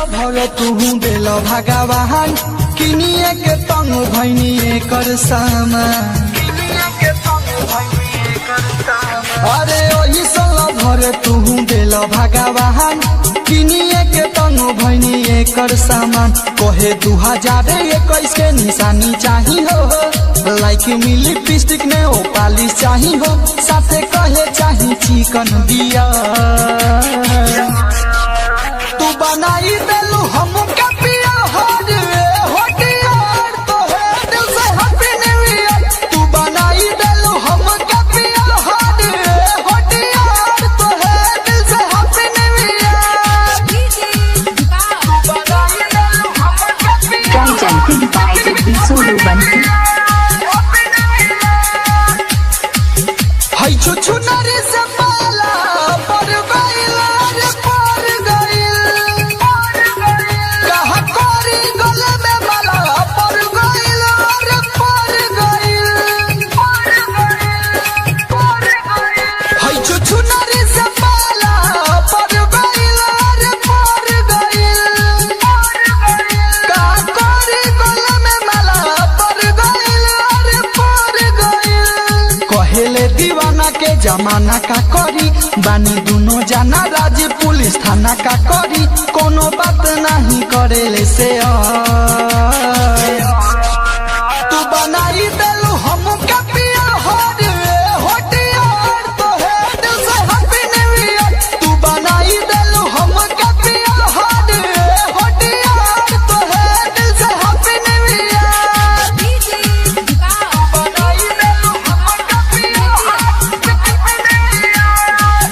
भर तुहू दिल भगवान किनिए के तंग भैनी कर सामान। अरे ओही सल भर तुहू दिल भगवान किनिए के तंग भैनी कर सामान। कहे 2021 के निशानी चाही हो लाइक मिली लिपस्टिक ने ओ पालिश चाही हो साथे कहे चाही चिकन बिया। तू बनाई देलू हम के पिया हर होटियार तो है दिल से हैप्पी न्यू ईयर। तू बनाई देलू हम के पिया हर होटियार तो है दिल से हैप्पी न्यू ईयर। तू बनाई देलू हम के पिया presented by the Solo Bantu। हाय छुछु नारी से पाला पर गइल रे पर गइल कहा कोरी गले में माला पर गइल रे पर गइल। हाय छुछु नारी से पाला पर गइल रे पर गइल कहा कोरी गले में माला पर गइल रे पर गइल। कहेले दीवाना के जमाना का करी बानी दोनों जाना राजी पुलिस थाना का करी कोनो बात नहीं करेले से तू बनाई देलू हम के पिया हर होटियार तो है दिल से हैप्पी न्यू ईयर। तू बनाई देलू हम के पिया हर होटियार तो है दिल से हैप्पी न्यू ईयर। तू बनाई देलू हम के पिया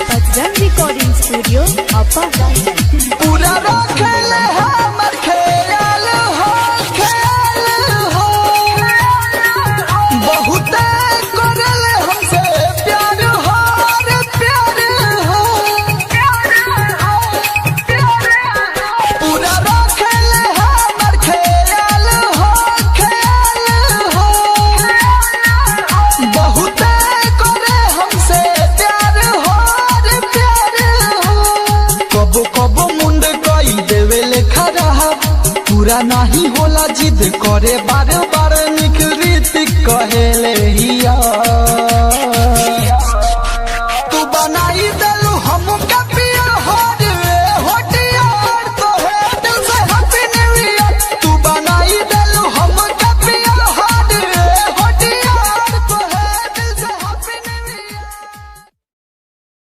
Bajrang Recording Studio, Upper London। पूरा रखले हमर ख्याल हो बहुत करले हमसे प्यार हो रे प्यार हो। पूरा रखले हमर ख्याल हो बहुत करे हमसे प्यार हो रे प्यार हो। कबो कबो मुंड कई देवे लेखा रहा पूरा नहीं होला जिद करे बार बार निक रीतिक कहेले